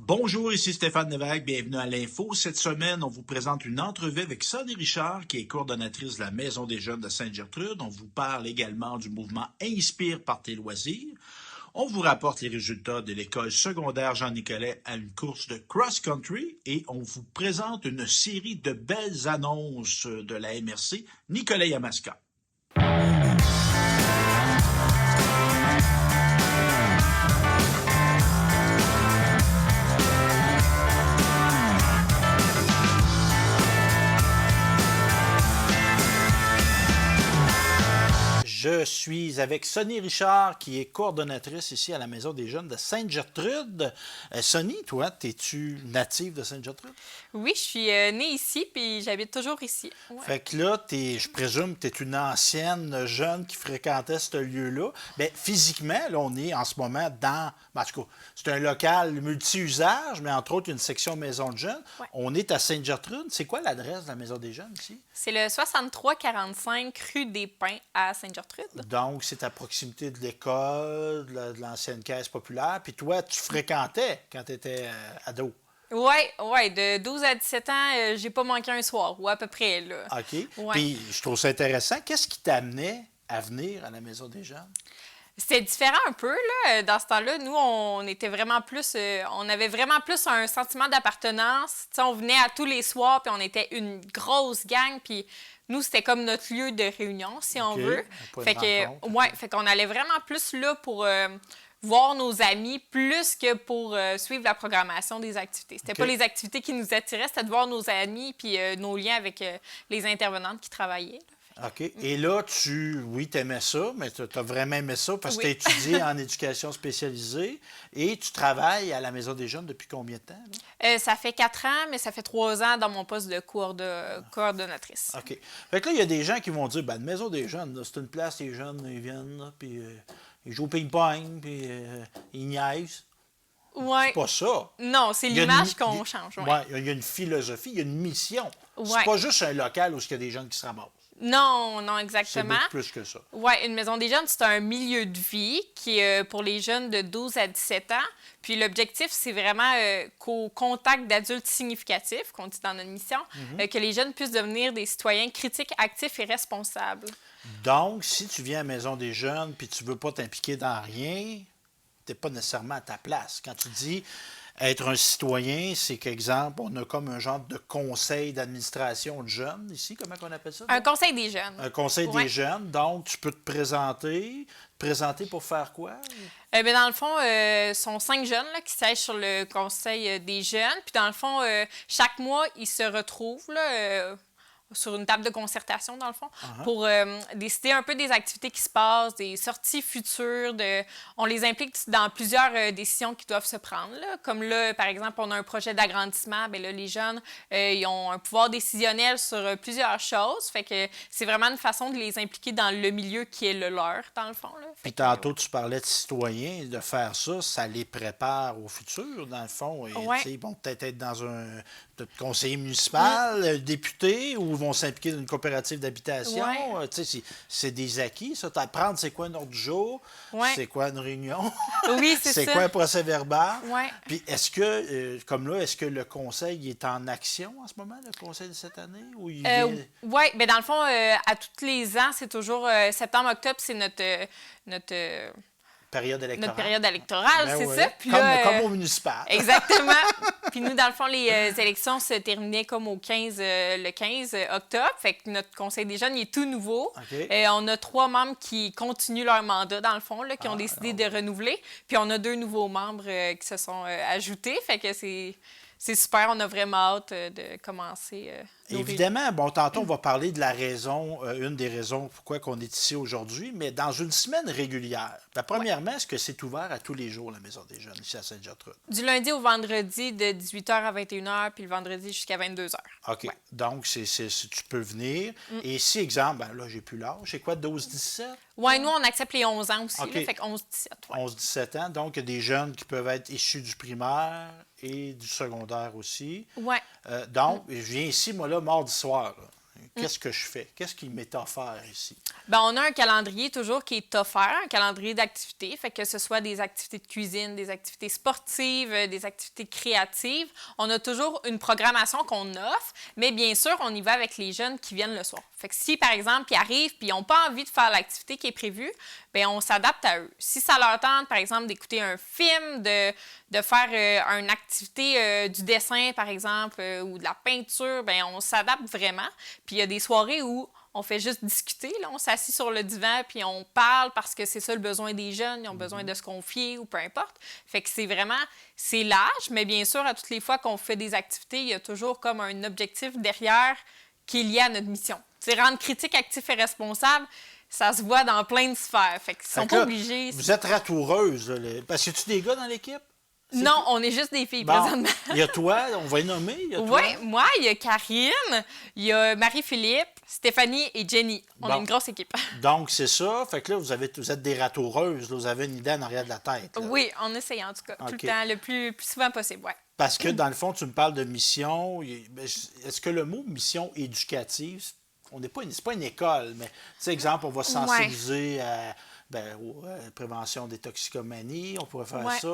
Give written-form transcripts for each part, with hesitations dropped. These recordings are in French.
Bonjour, ici Stéphane Lévesque, bienvenue à l'Info. Cette semaine, on vous présente une entrevue avec Sonny Richard, qui est coordonnatrice de la Maison des jeunes de Sainte-Gertrude. On vous parle également du mouvement Inspire par tes loisirs. On vous rapporte les résultats de l'école secondaire Jean-Nicolet à une course de cross-country et on vous présente une série de belles annonces de la MRC Nicolet-Yamaska. Je suis avec Sonny Richard, qui est coordonnatrice ici à la Maison des jeunes de Sainte-Gertrude. Sonny, toi, es-tu native de Sainte-Gertrude? Oui, je suis née ici, puis j'habite toujours ici. Ouais. Fait que là, je présume que tu es une ancienne jeune qui fréquentait ce lieu-là. Bien, physiquement, là, on est en ce moment dans... En tout cas, c'est un local multi-usage, mais entre autres, il y a une section Maison de jeunes. Ouais. On est à Sainte-Gertrude. C'est quoi l'adresse de la Maison des jeunes ici? C'est le 6345 rue des Pins à Sainte-Gertrude. Donc, c'est à proximité de l'école, de l'ancienne caisse populaire. Puis toi, tu fréquentais quand tu étais ado. Oui, de 12 à 17 ans, j'ai pas manqué un soir, ou à peu près, là. OK. Ouais. Puis je trouve ça intéressant. Qu'est-ce qui t'amenait à venir à la Maison des jeunes? C'était différent un peu, là. Dans ce temps-là, nous, on était vraiment plus... on avait vraiment plus un sentiment d'appartenance. Tu sais, on venait à tous les soirs, puis on était une grosse gang, puis nous, c'était comme notre lieu de réunion, si on veut. Fait qu'on allait vraiment plus là pour voir nos amis, plus que pour suivre la programmation des activités. C'était pas les activités qui nous attiraient, c'était de voir nos amis, puis nos liens avec les intervenantes qui travaillaient, là. OK. Et là, tu aimais ça, mais tu as vraiment aimé ça parce que tu as étudié en éducation spécialisée et tu travailles à la Maison des jeunes depuis combien de temps? Ça fait 4 ans, mais ça fait 3 ans dans mon poste de coordonnatrice. OK. Fait que là, il y a des gens qui vont dire, ben, la Maison des jeunes, là, c'est une place, les jeunes, ils viennent, là, puis ils jouent au ping-pong, puis ils niaisent. Ouais. C'est pas ça. Non, c'est l'image qu'on change. Oui, il y a une philosophie, il y a une mission. Ouais. C'est pas juste un local où il y a des jeunes qui se ramassent. Non, C'est exactement. beaucoup plus que ça. Oui, une maison des jeunes, c'est un milieu de vie qui est pour les jeunes de 12 à 17 ans. Puis l'objectif, c'est vraiment qu'au contact d'adultes significatifs, qu'on dit dans notre mission, que les jeunes puissent devenir des citoyens critiques, actifs et responsables. Donc, si tu viens à la Maison des jeunes puis tu veux pas t'impliquer dans rien, tu n'es pas nécessairement à ta place. Quand tu dis être un citoyen, c'est qu'exemple, on a comme un genre de conseil d'administration de jeunes ici, comment on appelle ça? Un conseil des jeunes. Un conseil des jeunes. Donc, tu peux te présenter. Te présenter pour faire quoi? Bien, dans le fond, sont 5 jeunes là, qui siègent sur le conseil des jeunes. Puis dans le fond, chaque mois, ils se retrouvent là, sur une table de concertation, dans le fond, pour décider un peu des activités qui se passent, des sorties futures. On les implique dans plusieurs décisions qui doivent se prendre, là. Comme là, par exemple, on a un projet d'agrandissement. Bien là, les jeunes, ils ont un pouvoir décisionnel sur plusieurs choses. Fait que c'est vraiment une façon de les impliquer dans le milieu qui est le leur, dans le fond, là. Puis tantôt, tu parlais de citoyens, de faire ça, ça les prépare au futur, dans le fond. Et, ils vont peut-être être dans un conseiller municipal, député, ou vont s'impliquer dans une coopérative d'habitation. C'est des acquis, ça. Apprendre c'est quoi un ordre du jour, c'est quoi une réunion, oui, c'est quoi un procès-verbal. Ouais. Puis est-ce que, comme là, est-ce que le conseil est en action en ce moment, le conseil de cette année? Oui, bien dans le fond, à tous les ans, c'est toujours septembre-octobre, c'est notre période électorale. Notre période électorale, ben c'est ça. Puis comme au municipal. Exactement. Puis nous, dans le fond, les élections se terminaient comme le 15 octobre. Fait que notre conseil des jeunes, il est tout nouveau. Okay. On a 3 membres qui continuent leur mandat, dans le fond, là, qui ont décidé de renouveler. Puis on a 2 nouveaux membres qui se sont ajoutés. Fait que c'est super. On a vraiment hâte de commencer. Évidemment, bon, tantôt, on va parler de la raison, une des raisons pourquoi on est ici aujourd'hui, mais dans une semaine régulière. Premièrement, est-ce que c'est ouvert à tous les jours, la Maison des jeunes, ici à Sainte-Gertrude? Du lundi au vendredi, de 18h à 21h, puis le vendredi jusqu'à 22h. OK. Ouais. Donc, tu peux venir. Et si, exemple, là, j'ai plus l'âge, c'est quoi, 12-17? Oui, nous, on accepte les 11 ans aussi, okay. là, fait que 11-17. 11-17 ans, donc il y a des jeunes qui peuvent être issus du primaire et du secondaire aussi. Oui. Donc, je viens ici, moi, là, mardi soir. Là. qu'est-ce que je fais? Qu'est-ce qui m'est offert ici? Ben, on a un calendrier toujours qui est offert, un calendrier d'activités, fait que ce soit des activités de cuisine, des activités sportives, des activités créatives. On a toujours une programmation qu'on offre, mais bien sûr, on y va avec les jeunes qui viennent le soir. Fait que si, par exemple, ils arrivent et ils n'ont pas envie de faire l'activité qui est prévue, bien, on s'adapte à eux. Si ça leur tente, par exemple, d'écouter un film, de faire une activité du dessin, par exemple, ou de la peinture, bien, on s'adapte vraiment. Puis il y a des soirées où on fait juste discuter, là. On s'assit sur le divan puis on parle parce que c'est ça le besoin des jeunes. Ils ont besoin de se confier ou peu importe. Fait que c'est large, mais bien sûr, à toutes les fois qu'on fait des activités, il y a toujours comme un objectif derrière qui est lié à notre mission. C'est rendre critique, actif et responsable, ça se voit dans plein de sphères. Fait qu'ils sont pas obligés. Vous êtes ratoureuse, là, parce que tu des gars dans l'équipe? Non, on est juste des filles présentement. Il y a toi, on va les nommer. Oui, moi, il y a Karine, il y a Marie-Philippe, Stéphanie et Jenny. On est une grosse équipe. Donc, c'est ça. Fait que là, vous êtes des ratoureuses. Là, vous avez une idée en arrière de la tête. Là. Oui, on essaye en tout cas. Tout le temps, le plus souvent possible, oui. Parce que, dans le fond, tu me parles de mission. Est-ce que le mot mission éducative, c'est pas une école, mais, tu sais, exemple, on va sensibiliser à la prévention des toxicomanies, on pourrait faire ça,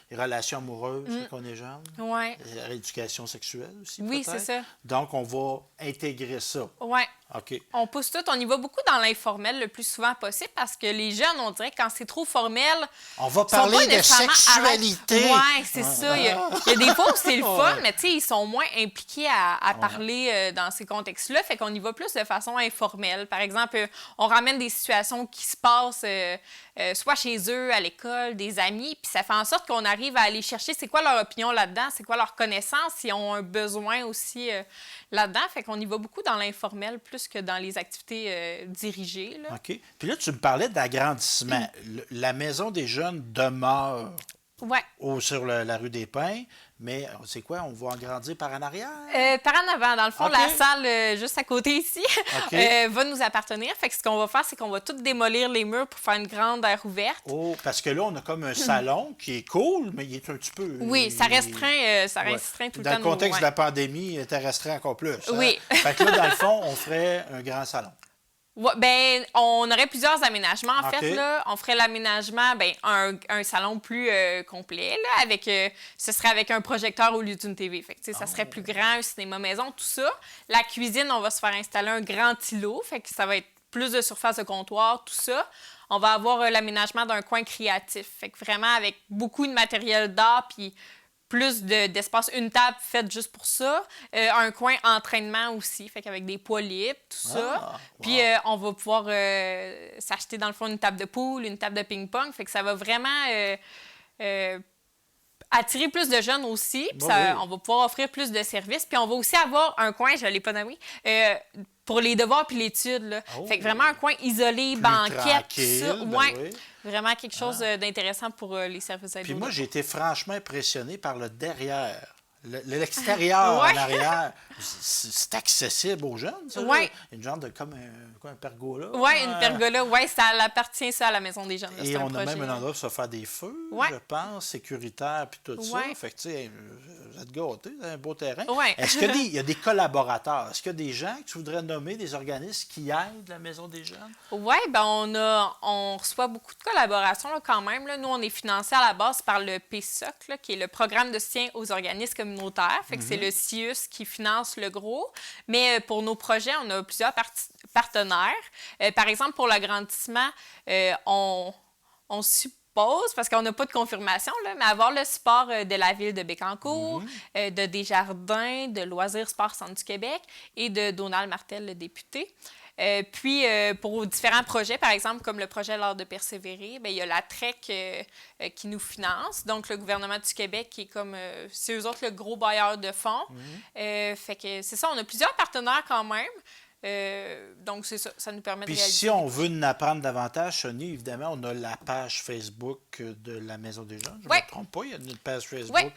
les relations amoureuses quand on est jeune, la rééducation sexuelle aussi, oui, peut-être. C'est ça. Donc, on va intégrer ça. Oui. OK. On pousse tout, on y va beaucoup dans l'informel le plus souvent possible parce que les jeunes, on dirait que quand c'est trop formel, on va parler de sexualité. Oui, c'est ça. Il y a des fois où c'est le fun, mais tu sais, ils sont moins impliqués à parler dans ces contextes-là. Fait qu'on y va plus de façon informelle. Par exemple, on ramène des situations qui se passent soit chez eux, à l'école, des amis, puis ça fait en sorte qu'on arrive à aller chercher c'est quoi leur opinion là-dedans, c'est quoi leur connaissance, s'ils ont un besoin aussi là-dedans. Fait qu'on y va beaucoup dans l'informel plus que dans les activités dirigées. Là. OK. Puis là, tu me parlais d'agrandissement. La maison des jeunes demeure sur la rue des Pins, mais c'est quoi? On va agrandir par en arrière? Par en avant. Dans le fond, la salle juste à côté ici va nous appartenir. Fait que ce qu'on va faire, c'est qu'on va tout démolir les murs pour faire une grande aire ouverte. Oh, parce que là, on a comme un salon qui est cool, mais il est un petit peu... Oui, ça restreint, tout le temps. Dans le contexte de la pandémie, il était restreint encore plus. Oui. Hein? Fait que là, dans le fond, on ferait un grand salon. Ouais, ben, on aurait plusieurs aménagements, en fait. Là. On ferait l'aménagement, un salon plus complet, là, ce serait avec un projecteur au lieu d'une TV. Fait que, ça serait plus grand, un cinéma maison, tout ça. La cuisine, on va se faire installer un grand îlot, fait que ça va être plus de surface de comptoir, tout ça. On va avoir l'aménagement d'un coin créatif. Fait que vraiment, avec beaucoup de matériel d'art, puis plus d'espace, une table faite juste pour ça, un coin entraînement aussi, fait qu'avec des poids libres, tout ça. Puis on va pouvoir s'acheter dans le fond une table de pool, une table de ping-pong, fait que ça va vraiment attirer plus de jeunes aussi, puis on va pouvoir offrir plus de services, puis on va aussi avoir un coin, je ne l'ai pas nommé, pour les devoirs puis l'étude. Là. Fait que vraiment un coin isolé, banquette, tout ça. Vraiment quelque chose d'intéressant pour les services d'aide. Puis moi, j'ai été franchement impressionné par le derrière. L'extérieur en arrière, c'est accessible aux jeunes, ça? Oui. Une genre de comme un pergola. Oui, une pergola. Oui, ça appartient ça à la Maison des jeunes. Là, et on a même un endroit pour se faire des feux, je pense, sécuritaire puis tout ça. Fait que, tu sais, vous êtes gâtés, c'est un beau terrain. Est-ce qu'il y a des collaborateurs? Est-ce qu'il y a des gens que tu voudrais nommer, des organismes qui aident la Maison des jeunes? Oui, bien, on reçoit beaucoup de collaborations là, quand même. Là. Nous, on est financé à la base par le PSOC, là, qui est le Programme de soutien aux organismes communautaires. Fait que c'est le CIUS qui finance le gros. Mais pour nos projets, on a plusieurs partenaires. Par exemple, pour l'agrandissement, on suppose, parce qu'on n'a pas de confirmation, là, mais avoir le support de la ville de Bécancour, de Desjardins, de Loisirs Sport Centre du Québec et de Donald Martel, le député. Puis, pour différents projets, par exemple, comme le projet L'Art de persévérer, bien, il y a la TREC qui nous finance. Donc, le gouvernement du Québec qui est comme... c'est eux autres le gros bailleur de fonds. Fait que c'est ça, on a plusieurs partenaires quand même. Donc, c'est ça, ça nous permet de réaliser. Puis si on veut en apprendre davantage, Sonia, évidemment, on a la page Facebook de la Maison des jeunes. Je ne me trompe pas, il y a une page Facebook.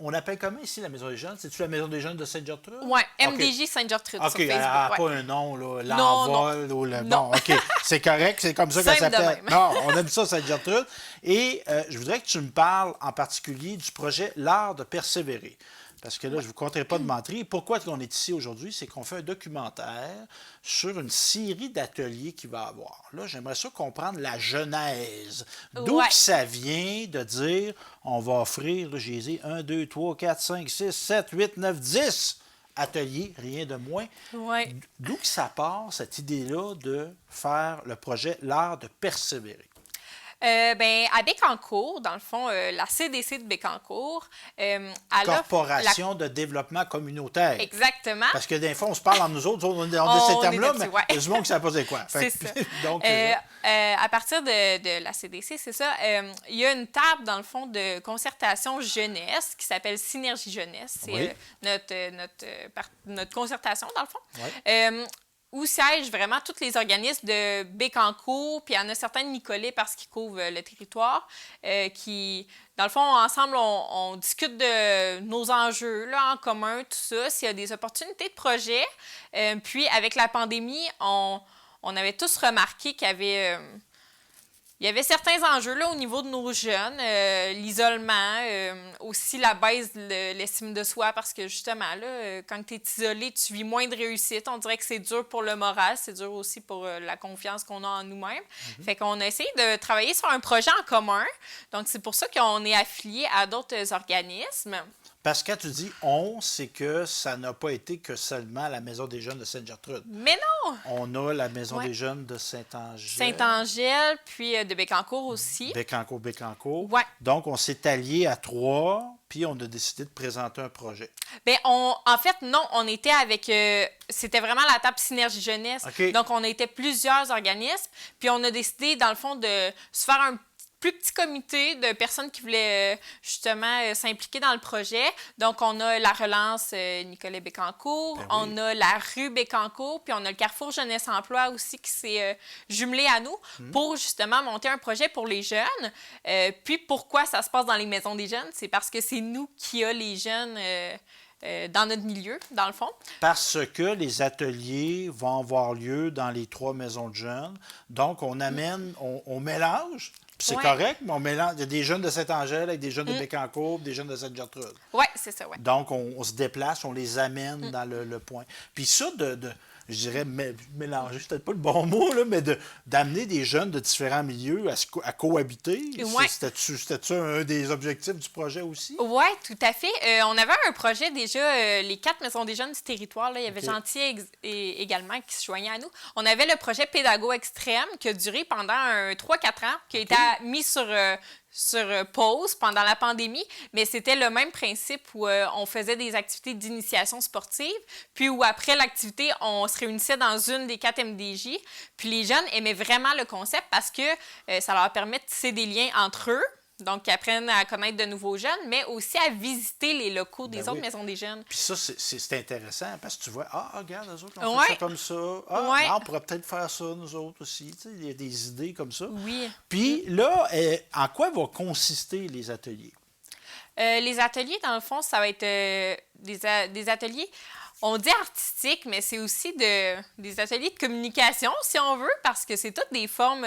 On appelle comment ici la Maison des jeunes? C'est-tu la Maison des jeunes de Sainte-Gertrude? Oui, MDJ Sainte-Gertrude sur Facebook. OK, pas un nom, là, l'envol ou le... Non, OK, c'est correct, c'est comme ça qu'elle s'appelle. Non, on aime ça, Sainte-Gertrude. Et je voudrais que tu me parles en particulier du projet L'Art de persévérer. parce que là, je ne vous conterai pas de mentir. Pourquoi on est ici aujourd'hui? C'est qu'on fait un documentaire sur une série d'ateliers qu'il va y avoir. Là, j'aimerais ça comprendre la genèse. D'où Ouais. que ça vient de dire, on va offrir, là, j'ai dit 1, 2, 3, 4, 5, 6, 7, 8, 9, 10 ateliers, rien de moins. Ouais. D'où que ça part, cette idée-là de faire le projet L'art de persévérer? À Bécancour, dans le fond, la CDC de Bécancour, elle offre Corporation de développement communautaire. Exactement. Parce que des fois, on se parle entre nous autres, on dit ces On termes-là, est mais là-dessus, ouais. il y a du monde qui ne savent pas c'est quoi. C'est ça. Donc, à partir de la CDC, c'est ça, il y a une table, dans le fond, de concertation jeunesse qui s'appelle Synergie Jeunesse. C'est Oui. notre concertation, dans le fond. Oui. Où siègent vraiment tous les organismes de Bécancour, puis il y en a certains de Nicolet parce qu'ils couvrent le territoire, qui, dans le fond, ensemble, on discute de nos enjeux là, en commun, tout ça, s'il y a des opportunités de projet. Puis, avec la pandémie, on avait tous remarqué il y avait certains enjeux là, au niveau de nos jeunes, l'isolement, aussi la baisse de l'estime de soi, parce que justement, là, quand tu es isolé, tu vis moins de réussite. On dirait que c'est dur pour le moral, c'est dur aussi pour la confiance qu'on a en nous-mêmes. Fait qu'on a essayé de travailler sur un projet en commun. Donc, c'est pour ça qu'on est affilié à d'autres organismes. parce que quand tu dis on, c'est que ça n'a pas été que seulement la Maison des jeunes de Sainte-Gertrude. Mais non! On a la Maison Ouais. des jeunes de Saint-Angèle. Saint-Angèle, puis de Bécancour aussi. Bécancour. Ouais. Donc, on s'est alliés à 3, puis on a décidé de présenter un projet. En fait, non, on était avec... c'était vraiment la table Synergie Jeunesse. OK. Donc, on était plusieurs organismes. Puis, on a décidé, dans le fond, de se faire un plus petit comité de personnes qui voulaient justement s'impliquer dans le projet. Donc, on a la relance Nicolet Bécancour, Ben oui. on a la rue Bécancour, puis on a le Carrefour Jeunesse Emploi aussi qui s'est jumelé à nous pour justement monter un projet pour les jeunes. Puis, pourquoi ça se passe dans les maisons des jeunes? C'est parce que c'est nous qui a les jeunes dans notre milieu, dans le fond. Parce que les ateliers vont avoir lieu dans les 3 maisons de jeunes. Donc, on amène, on mélange. Puis c'est Ouais. correct, mais on mélange. Il y a des jeunes de Saint-Angèle avec des jeunes de Bécancour, des jeunes de Sainte-Gertrude. Oui, c'est ça, oui. Donc, on se déplace, on les amène dans le point. Puis ça, je dirais, mélanger, c'est peut-être pas le bon mot, là, mais d'amener des jeunes de différents milieux à cohabiter, Ouais. c'était-tu un des objectifs du projet aussi? Oui, tout à fait. On avait un projet déjà, les 4 maisons des jeunes du territoire. Là, il y avait OK. Gentil également qui se joignait à nous. On avait le projet Pédago Extrême qui a duré pendant 3-4 ans, qui a été mis sur pause pendant la pandémie, mais c'était le même principe où on faisait des activités d'initiation sportive, puis où après l'activité, on se réunissait dans une des 4 MDJ, puis les jeunes aimaient vraiment le concept parce que ça leur permet de tisser des liens entre eux, donc ils apprennent à connaître de nouveaux jeunes, mais aussi à visiter les locaux des autres oui. maisons des jeunes. Puis ça, c'est intéressant parce que tu vois, regarde, eux autres, on Ouais. fait ça comme ça. Ouais. On pourrait peut-être faire ça, nous autres aussi. Tu sais, il y a des idées comme ça. Oui. Puis là, en quoi vont consister les ateliers? Les ateliers, dans le fond, ça va être des ateliers, on dit artistiques, mais c'est aussi des ateliers de communication, si on veut, parce que c'est toutes des formes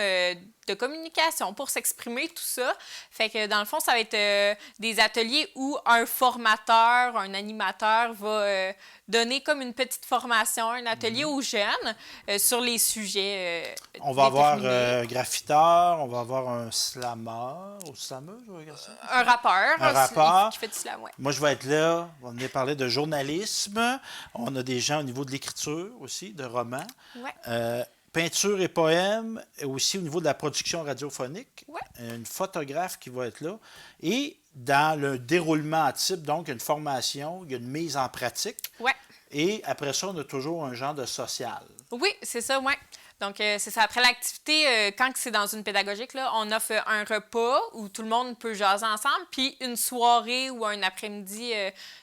de communication pour s'exprimer, tout ça. Fait que, dans le fond, ça va être des ateliers où un formateur, un animateur va donner comme une petite formation, un atelier aux jeunes sur les sujets On va avoir déterminés. un graffiteur, on va avoir un slammer, ou slammer, je regarde ça. Un rappeur, Un rappeur. qui fait du slam, ouais. Moi, je vais être là. On va venir parler de journalisme. On a des gens au niveau de l'écriture aussi, de romans. Ouais. Peinture et poèmes, et aussi au niveau de la production radiophonique. Ouais. Une photographe qui va être là. Et dans le déroulement type, donc une formation, il y a une mise en pratique. Ouais. Et après ça, on a toujours un genre de social. Oui, c'est ça, oui. Donc, c'est ça. Après l'activité, quand c'est dans une pédagogique, là, on offre un repas où tout le monde peut jaser ensemble, puis une soirée ou un après-midi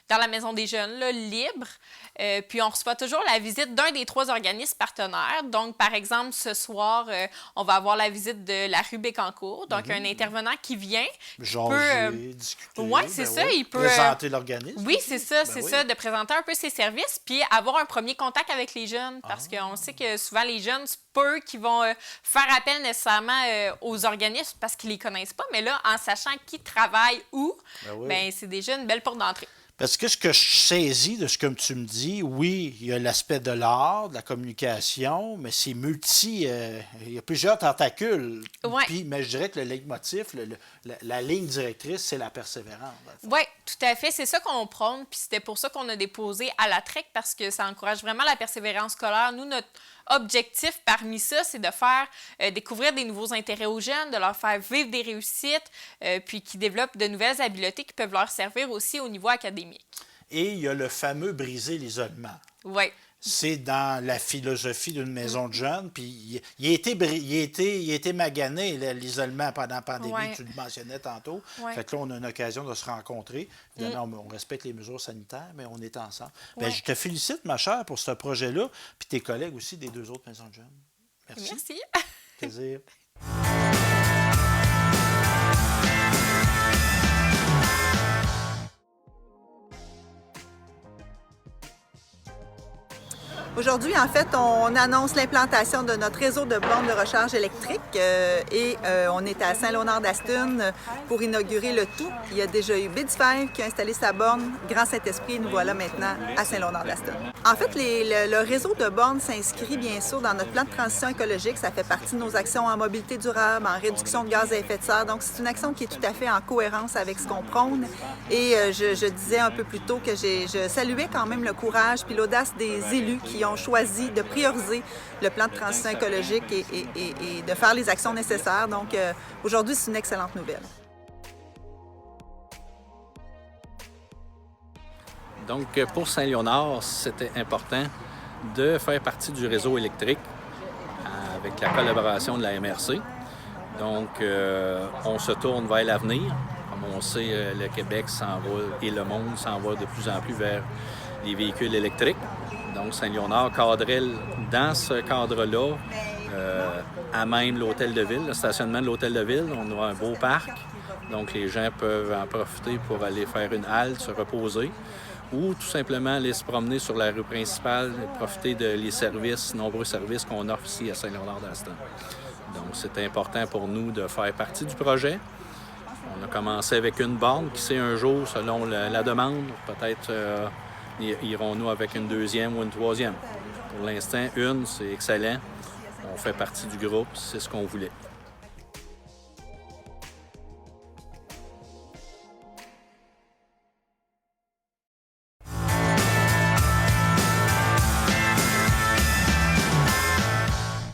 dans la maison des jeunes, là, libre. Puis, on reçoit toujours la visite d'un des 3 organismes partenaires. Donc, par exemple, ce soir, on va avoir la visite de la rue Bécancour. Donc, un intervenant qui vient. Jaser, discuter. Ouais, c'est ça, oui. il peut, Présenter l'organisme. Oui, c'est ça, Ben oui. ça, de présenter un peu ses services, puis avoir un premier contact avec les jeunes, parce qu'on sait que souvent les jeunes, c'est pas eux qui vont faire appel nécessairement aux organismes parce qu'ils les connaissent pas, mais là, en sachant qui travaille où, Ben oui. ben c'est déjà une belle porte d'entrée. Parce que ce que je saisis de ce que tu me dis, oui, il y a l'aspect de l'art, de la communication, mais c'est il y a plusieurs tentacules. Ouais. Mais je dirais que le leitmotiv, la ligne directrice, c'est la persévérance. Oui, tout à fait. C'est ça qu'on prône. Puis c'était pour ça qu'on a déposé à la TREC parce que ça encourage vraiment la persévérance scolaire. Nous, notre objectif parmi ça, c'est de faire découvrir des nouveaux intérêts aux jeunes, de leur faire vivre des réussites, puis qui développent de nouvelles habiletés qui peuvent leur servir aussi au niveau académique. Et il y a le fameux briser l'isolement. Oui. C'est dans la philosophie d'une maison de jeunes. Puis il a été magané, l'isolement pendant la pandémie, Ouais. tu le mentionnais tantôt. Ouais. Fait que là, on a une occasion de se rencontrer. Évidemment, on respecte les mesures sanitaires, mais on est ensemble. Ouais. Bien, je te félicite, ma chère, pour ce projet-là, puis tes collègues aussi des 2 autres maisons de jeunes. Merci. Merci. Plaisir. Aujourd'hui, en fait, on annonce l'implantation de notre réseau de bornes de recharge électrique et on est à Saint-Léonard-d'Aston pour inaugurer le tout. Il y a déjà eu Bid5 qui a installé sa borne, Grand Saint-Esprit, et nous voilà maintenant à Saint-Léonard-d'Aston. En fait, le réseau de bornes s'inscrit bien sûr dans notre plan de transition écologique. Ça fait partie de nos actions en mobilité durable, en réduction de gaz à effet de serre. Donc, c'est une action qui est tout à fait en cohérence avec ce qu'on prône. Et je disais un peu plus tôt que je saluais quand même le courage puis l'audace des élus qui ont choisi de prioriser le plan de transition écologique et de faire les actions nécessaires. Donc, aujourd'hui, c'est une excellente nouvelle. Donc, pour Saint-Léonard, c'était important de faire partie du réseau électrique avec la collaboration de la MRC. Donc, on se tourne vers l'avenir. Comme on sait, le Québec s'en va et le monde s'en va de plus en plus vers les véhicules électriques. Donc, Saint-Léonard cadrait dans ce cadre-là, à même l'hôtel de ville, le stationnement de l'hôtel de ville. On a un beau parc, donc les gens peuvent en profiter pour aller faire une halte, se reposer, ou tout simplement aller se promener sur la rue principale et profiter des nombreux services qu'on offre ici à Saint-Léonard-d'Aston. Donc, c'est important pour nous de faire partie du projet. On a commencé avec une borne qui sait un jour, selon la demande, peut-être irons-nous avec une deuxième ou une troisième. Pour l'instant, une, c'est excellent. On fait partie du groupe, c'est ce qu'on voulait.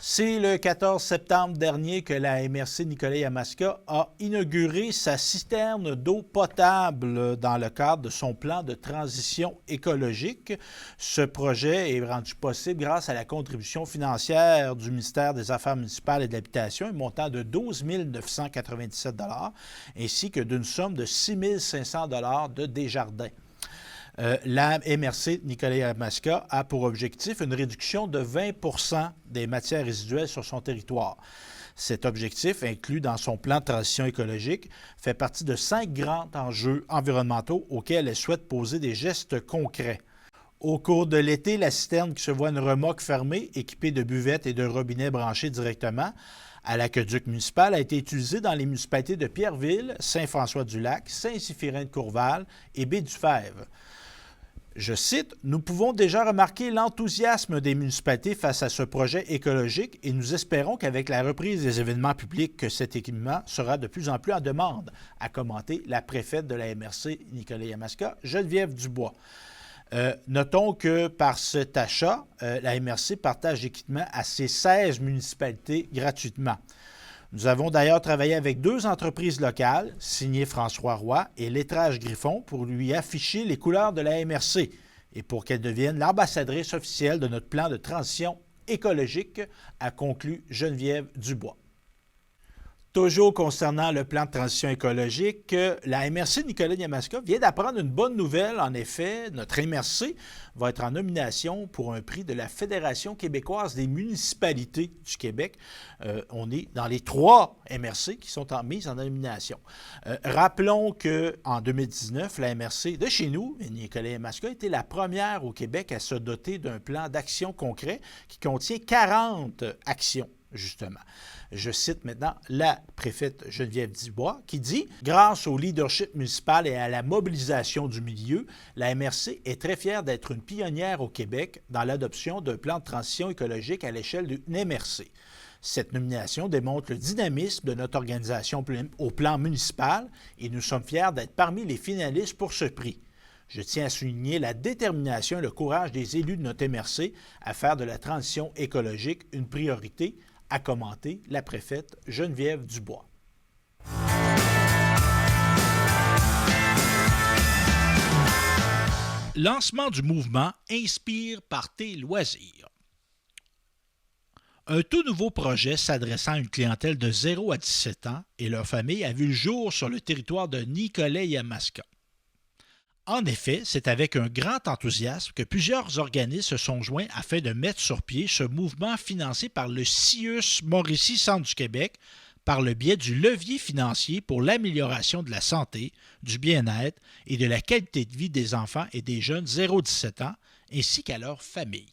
C'est le 14 septembre dernier que la MRC Nicolet-Yamaska a inauguré sa citerne d'eau potable dans le cadre de son plan de transition écologique. Ce projet est rendu possible grâce à la contribution financière du ministère des Affaires municipales et de l'Habitation, un montant de 12 997 $ ainsi que d'une somme de 6 500 $ de Desjardins. La MRC Nicolet-Yamaska a pour objectif une réduction de 20 % des matières résiduelles sur son territoire. Cet objectif, inclus dans son plan de transition écologique, fait partie de 5 grands enjeux environnementaux auxquels elle souhaite poser des gestes concrets. Au cours de l'été, la citerne qui se voit une remorque fermée, équipée de buvettes et de robinets branchés directement à l'aqueduc municipal, a été utilisée dans les municipalités de Pierreville, Saint-François-du-Lac, Saint-Siphirin-de-Courval et Baie-du-Fèvre. Je cite, « Nous pouvons déjà remarquer l'enthousiasme des municipalités face à ce projet écologique et nous espérons qu'avec la reprise des événements publics, que cet équipement sera de plus en plus en demande », a commenté la préfète de la MRC Nicolet-Yamaska, Geneviève Dubois. Notons que par cet achat, la MRC partage l'équipement à ses 16 municipalités gratuitement. Nous avons d'ailleurs travaillé avec 2 entreprises locales, signées François Roy et Lettrage Griffon, pour lui afficher les couleurs de la MRC et pour qu'elle devienne l'ambassadrice officielle de notre plan de transition écologique, a conclu Geneviève Dubois. Toujours concernant le plan de transition écologique, la MRC Nicolet-Yamaska vient d'apprendre une bonne nouvelle. En effet, notre MRC va être en nomination pour un prix de la Fédération québécoise des municipalités du Québec. On est dans les 3 MRC qui sont mises en nomination. Rappelons qu'en 2019, la MRC de chez nous, Nicolet-Yamaska, était la première au Québec à se doter d'un plan d'action concret qui contient 40 actions justement. Je cite maintenant la préfète Geneviève Dubois qui dit « Grâce au leadership municipal et à la mobilisation du milieu, la MRC est très fière d'être une pionnière au Québec dans l'adoption d'un plan de transition écologique à l'échelle d'une MRC. Cette nomination démontre le dynamisme de notre organisation au plan municipal et nous sommes fiers d'être parmi les finalistes pour ce prix. Je tiens à souligner la détermination et le courage des élus de notre MRC à faire de la transition écologique une priorité, a commenté la préfète Geneviève Dubois. Lancement du mouvement Inspire par tes loisirs. Un tout nouveau projet s'adressant à une clientèle de 0 à 17 ans et leur famille a vu le jour sur le territoire de Nicolet-Yamaska. En effet, c'est avec un grand enthousiasme que plusieurs organismes se sont joints afin de mettre sur pied ce mouvement financé par le CIUS Mauricie Centre du Québec par le biais du levier financier pour l'amélioration de la santé, du bien-être et de la qualité de vie des enfants et des jeunes 0-17 ans ainsi qu'à leurs familles.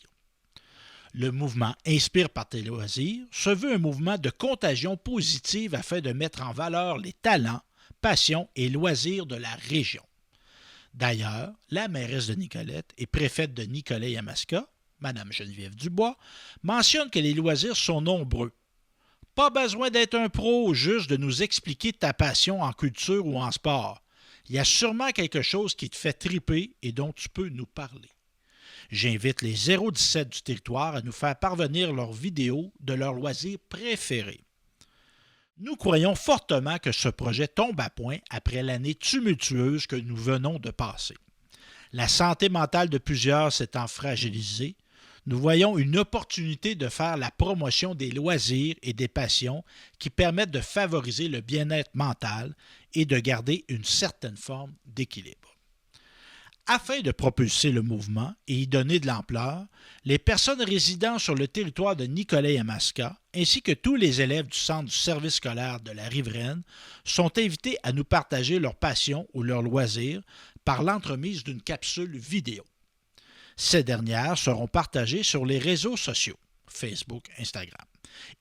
Le mouvement Inspire par tes loisirs se veut un mouvement de contagion positive afin de mettre en valeur les talents, passions et loisirs de la région. D'ailleurs, la mairesse de Nicolette et préfète de Nicolet-Yamaska, Mme Geneviève Dubois, mentionne que les loisirs sont nombreux. Pas besoin d'être un pro, juste de nous expliquer ta passion en culture ou en sport. Il y a sûrement quelque chose qui te fait triper et dont tu peux nous parler. J'invite les 017 du territoire à nous faire parvenir leurs vidéos de leurs loisirs préférés. Nous croyons fortement que ce projet tombe à point après l'année tumultueuse que nous venons de passer. La santé mentale de plusieurs s'étant fragilisée, nous voyons une opportunité de faire la promotion des loisirs et des passions qui permettent de favoriser le bien-être mental et de garder une certaine forme d'équilibre. Afin de propulser le mouvement et y donner de l'ampleur, les personnes résidant sur le territoire de Nicolet-Yamaska ainsi que tous les élèves du centre du service scolaire de la Riveraine sont invités à nous partager leur passion ou leurs loisirs par l'entremise d'une capsule vidéo. Ces dernières seront partagées sur les réseaux sociaux, Facebook, Instagram,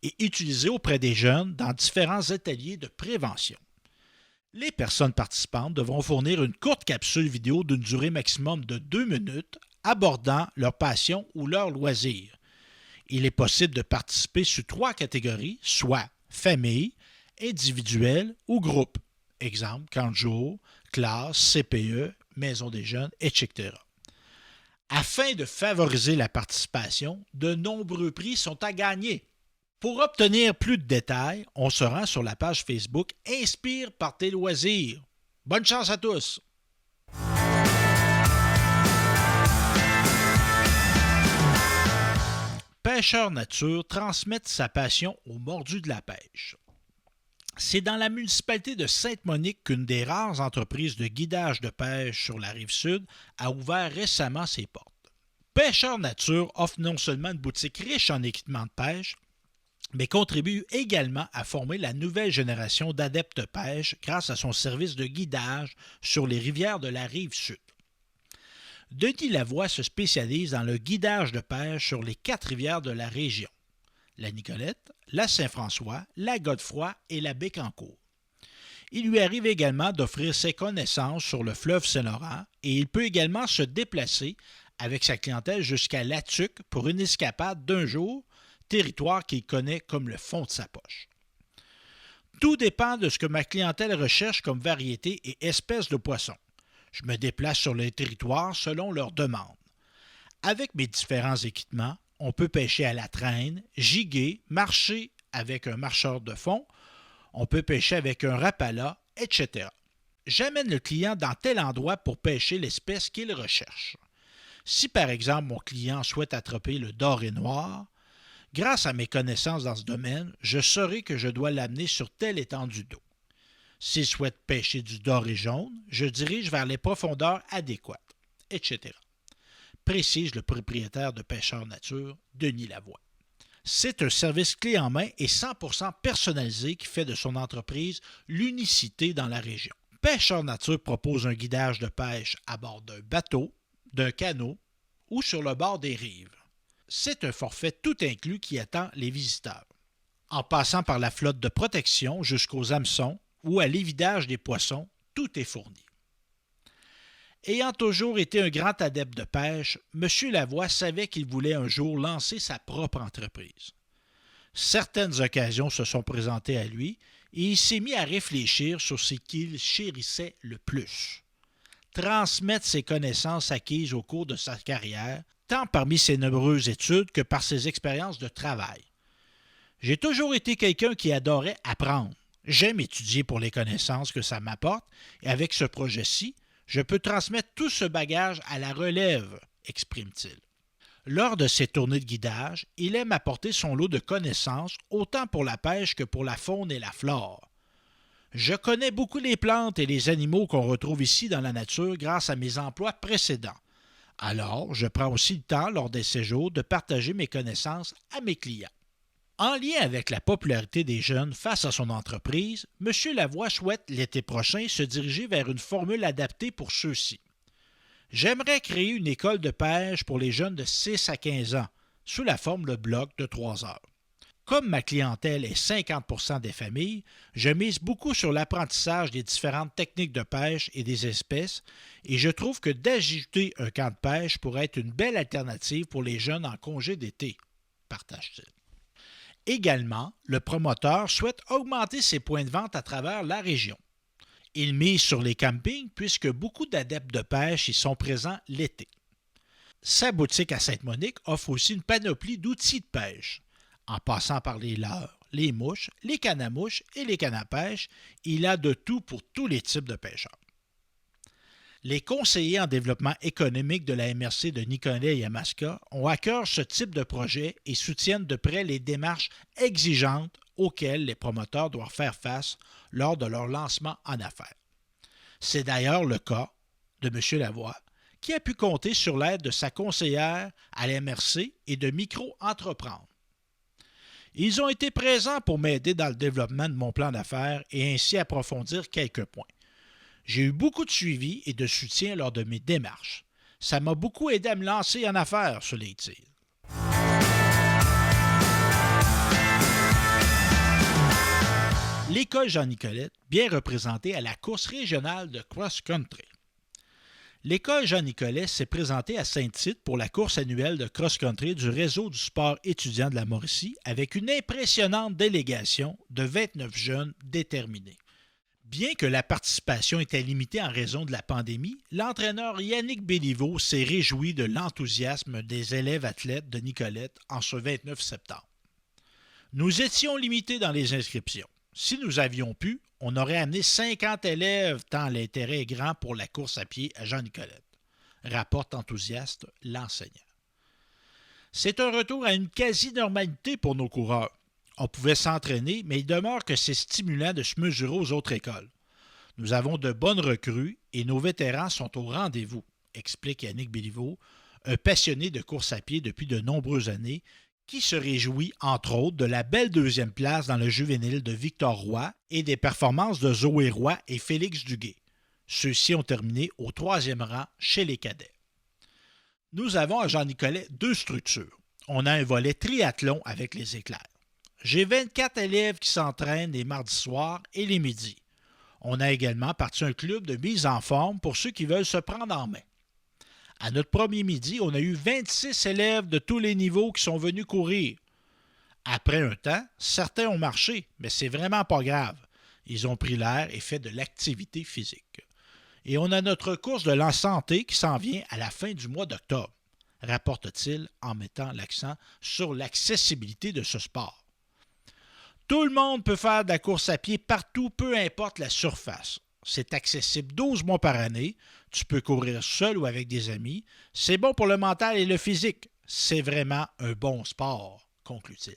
et utilisées auprès des jeunes dans différents ateliers de prévention. Les personnes participantes devront fournir une courte capsule vidéo d'une durée maximum de 2 minutes abordant leur passion ou leur loisir. Il est possible de participer sous 3 catégories, soit famille, individuel ou groupe. Exemple, camp de jour, classe, CPE, maison des jeunes, etc. Afin de favoriser la participation, de nombreux prix sont à gagner. Pour obtenir plus de détails, on se rend sur la page Facebook Inspire par tes loisirs. Bonne chance à tous! Pêcheurs Nature transmettent sa passion aux mordus de la pêche. C'est dans la municipalité de Sainte-Monique qu'une des rares entreprises de guidage de pêche sur la Rive-Sud a ouvert récemment ses portes. Pêcheurs Nature offre non seulement une boutique riche en équipements de pêche, mais contribue également à former la nouvelle génération d'adeptes de pêche grâce à son service de guidage sur les rivières de la Rive-Sud. Denis Lavoie se spécialise dans le guidage de pêche sur les 4 rivières de la région, la Nicolette, la Saint-François, la Godefroy et la Bécancour. Il lui arrive également d'offrir ses connaissances sur le fleuve Saint-Laurent et il peut également se déplacer avec sa clientèle jusqu'à Latuc pour une escapade d'1 jour, territoire qu'il connaît comme le fond de sa poche. Tout dépend de ce que ma clientèle recherche comme variété et espèces de poissons. Je me déplace sur les territoires selon leurs demandes. Avec mes différents équipements, on peut pêcher à la traîne, giguer, marcher avec un marcheur de fond, on peut pêcher avec un rapala, etc. J'amène le client dans tel endroit pour pêcher l'espèce qu'il recherche. Si par exemple mon client souhaite attraper le doré noir, grâce à mes connaissances dans ce domaine, je saurai que je dois l'amener sur telle étendue d'eau. S'il souhaite pêcher du doré jaune, je dirige vers les profondeurs adéquates, etc. Précise le propriétaire de Pêcheurs Nature, Denis Lavoie. C'est un service clé en main et 100% personnalisé qui fait de son entreprise l'unicité dans la région. Pêcheurs Nature propose un guidage de pêche à bord d'un bateau, d'un canot ou sur le bord des rives. C'est un forfait tout inclus qui attend les visiteurs. En passant par la flotte de protection jusqu'aux hameçons ou à l'évidage des poissons, tout est fourni. Ayant toujours été un grand adepte de pêche, M. Lavoie savait qu'il voulait un jour lancer sa propre entreprise. Certaines occasions se sont présentées à lui et il s'est mis à réfléchir sur ce qu'il chérissait le plus. Transmettre ses connaissances acquises au cours de sa carrière, tant parmi ses nombreuses études que par ses expériences de travail. J'ai toujours été quelqu'un qui adorait apprendre. J'aime étudier pour les connaissances que ça m'apporte et avec ce projet-ci, je peux transmettre tout ce bagage à la relève, exprime-t-il. Lors de ses tournées de guidage, il aime apporter son lot de connaissances autant pour la pêche que pour la faune et la flore. Je connais beaucoup les plantes et les animaux qu'on retrouve ici dans la nature grâce à mes emplois précédents. Alors, je prends aussi le temps lors des séjours de partager mes connaissances à mes clients. En lien avec la popularité des jeunes face à son entreprise, M. Lavoie souhaite l'été prochain se diriger vers une formule adaptée pour ceux-ci. J'aimerais créer une école de pêche pour les jeunes de 6 à 15 ans, sous la forme de bloc de 3 heures. Comme ma clientèle est 50% des familles, je mise beaucoup sur l'apprentissage des différentes techniques de pêche et des espèces, et je trouve que d'ajouter un camp de pêche pourrait être une belle alternative pour les jeunes en congé d'été, partage-t-il. Également, le promoteur souhaite augmenter ses points de vente à travers la région. Il mise sur les campings puisque beaucoup d'adeptes de pêche y sont présents l'été. Sa boutique à Sainte-Monique offre aussi une panoplie d'outils de pêche. En passant par les leurres, les mouches, les cannes à mouches et les cannes à pêche, il a de tout pour tous les types de pêcheurs. Les conseillers en développement économique de la MRC de Nicolet et Yamaska ont à cœur ce type de projet et soutiennent de près les démarches exigeantes auxquelles les promoteurs doivent faire face lors de leur lancement en affaires. C'est d'ailleurs le cas de M. Lavoie, qui a pu compter sur l'aide de sa conseillère à la MRC et de micro-entreprendre. Ils ont été présents pour m'aider dans le développement de mon plan d'affaires et ainsi approfondir quelques points. J'ai eu beaucoup de suivi et de soutien lors de mes démarches. Ça m'a beaucoup aidé à me lancer en affaires, souligne-t-il. L'école Jean-Nicolette, bien représentée à la course régionale de cross-country. L'école Jean-Nicolet s'est présentée à Saint-Tite pour la course annuelle de cross-country du réseau du sport étudiant de la Mauricie avec une impressionnante délégation de 29 jeunes déterminés. Bien que la participation était limitée en raison de la pandémie, l'entraîneur Yannick Béliveau s'est réjoui de l'enthousiasme des élèves athlètes de Nicolette en ce 29 septembre. Nous étions limités dans les inscriptions. Si nous avions pu, on aurait amené 50 élèves tant l'intérêt est grand pour la course à pied à Jean-Nicolette, rapporte enthousiaste l'enseignant. C'est un retour à une quasi-normalité pour nos coureurs. On pouvait s'entraîner, mais il demeure que c'est stimulant de se mesurer aux autres écoles. Nous avons de bonnes recrues et nos vétérans sont au rendez-vous, explique Yannick Béliveau, un passionné de course à pied depuis de nombreuses années, qui se réjouit, entre autres, de la belle deuxième place dans le juvénile de Victor Roy et des performances de Zoé Roy et Félix Duguay. Ceux-ci ont terminé au 3e rang chez les cadets. Nous avons à Jean-Nicolet 2 structures. On a un volet triathlon avec les éclairs. J'ai 24 élèves qui s'entraînent les mardis soirs et les midis. On a également parti un club de mise en forme pour ceux qui veulent se prendre en main. À notre premier midi, on a eu 26 élèves de tous les niveaux qui sont venus courir. Après un temps, certains ont marché, mais c'est vraiment pas grave. Ils ont pris l'air et fait de l'activité physique. Et on a notre course de l'an santé qui s'en vient à la fin du mois d'octobre, rapporte-t-il en mettant l'accent sur l'accessibilité de ce sport. Tout le monde peut faire de la course à pied partout, peu importe la surface. C'est accessible 12 mois par année. Tu peux courir seul ou avec des amis. C'est bon pour le mental et le physique. C'est vraiment un bon sport, conclut-il.